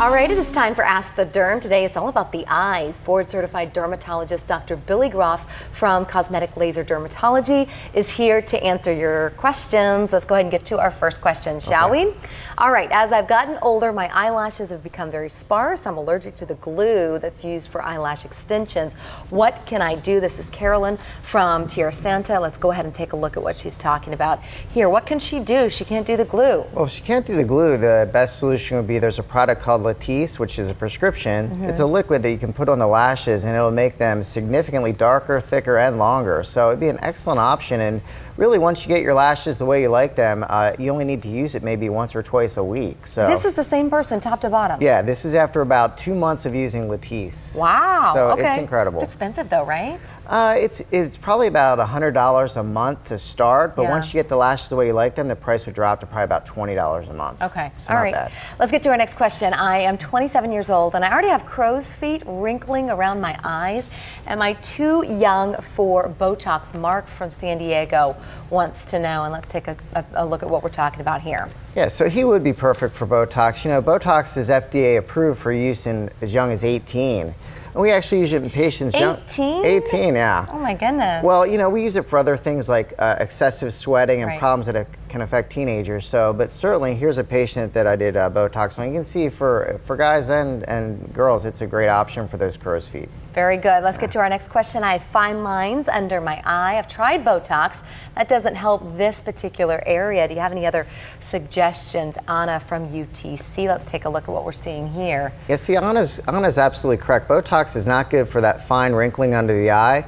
All right, it is time for Ask the Derm. Today it's all about the eyes. Board-certified dermatologist Dr. Billy Groff from Cosmetic Laser Dermatology is here to answer your questions. Let's go ahead and get to our first question, shall we? All right, as I've gotten older, my eyelashes have become very sparse. I'm allergic to the glue that's used for eyelash extensions. What can I do? This is Carolyn from Tierra Santa. Let's go ahead and take a look at what she's talking about here. What can she do? She can't do the glue. Well, if she can't do the glue, the best solution would be there's a product called Latisse, which is a prescription. It's a liquid that you can put on the lashes and it'll make them significantly darker, thicker, and longer. So it'd be an excellent option. And really, once you get your lashes the way you like them, you only need to use it maybe once or twice a week. So this is the same person, top to bottom? Yeah, this is after about 2 months of using Latisse. Wow. So okay. it's incredible. It's expensive though, right? It's probably about $100 a month to start, but once you get the lashes the way you like them, the price would drop to probably about $20 a month. Okay. So all not right. bad. Let's get to our next question. I am 27 years old and I already have crow's feet wrinkling around my eyes. Am I too young for Botox? Mark from San Diego wants to know, and let's take a look at what we're talking about here. Yeah, so he would be perfect for Botox. You know, Botox is FDA approved for use in as young as 18. And we actually use it in patients 18? 18, yeah. Oh my goodness. Well, you know, we use it for other things like excessive sweating and problems that can affect teenagers. So, but certainly, here's a patient that I did Botox on. You can see for guys and girls, it's a great option for those crow's feet. Very good. Let's get to our next question. I have fine lines under my eye. I've tried Botox. That doesn't help this particular area. Do you have any other suggestions? Anna from UTC. Let's take a look at what we're seeing here. Yeah, see, Anna's absolutely correct. Botox is not good for that fine wrinkling under the eye.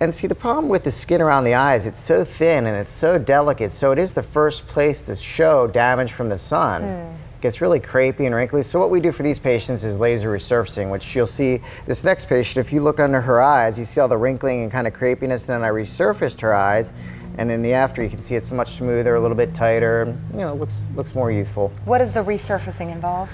And see, the problem with the skin around the eye is it's so thin and it's so delicate, so it is the first place to show damage from the sun. Gets really crepey and wrinkly. So what we do for these patients is laser resurfacing, which you'll see this next patient, if you look under her eyes, you see all the wrinkling and kind of crepiness. Then I resurfaced her eyes, and in the after you can see it's much smoother, a little bit tighter, and you know, looks more youthful. What does the resurfacing involve?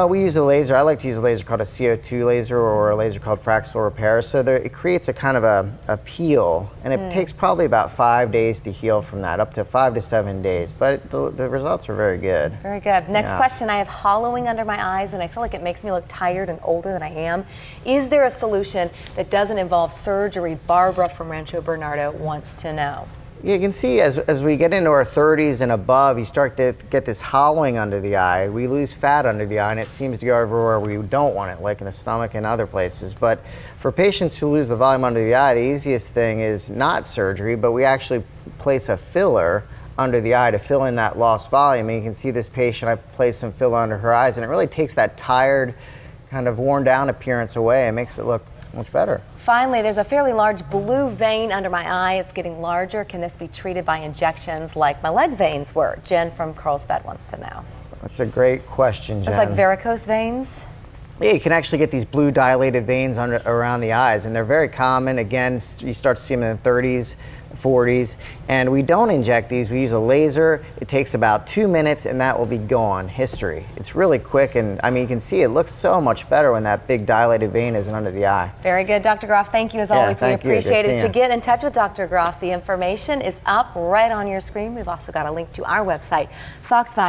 We use a laser. I like to use a laser called a CO2 laser or a laser called fractal repair. So it creates a kind of a peel, and it takes probably about 5 days to heal from that, up to 5 to 7 days. But the results are very good. Very good. Next question. I have hollowing under my eyes, and I feel like it makes me look tired and older than I am. Is there a solution that doesn't involve surgery? Barbara from Rancho Bernardo wants to know. You can see as we get into our 30s and above, you start to get this hollowing under the eye. We lose fat under the eye, and it seems to go everywhere we don't want it, like in the stomach and other places. But for patients who lose the volume under the eye, the easiest thing is not surgery, but we actually place a filler under the eye to fill in that lost volume. And you can see this patient, I placed some filler under her eyes, and it really takes that tired, kind of worn down appearance away and makes it look much better. Finally, there's a fairly large blue vein under my eye. It's getting larger. Can this be treated by injections like my leg veins were? Jen from Carlsbad wants to know. That's a great question, Jen. It's like varicose veins? Yeah, you can actually get these blue dilated veins around the eyes, and they're very common. Again, you start to see them in the 30s, 40s, and we don't inject these. We use a laser. It takes about 2 minutes, and that will be gone. History. It's really quick, and I mean, you can see it looks so much better when that big dilated vein isn't under the eye. Very good, Dr. Groff. Thank you as always. We appreciate it. To get in touch with Dr. Groff, the information is up right on your screen. We've also got a link to our website, Fox 5.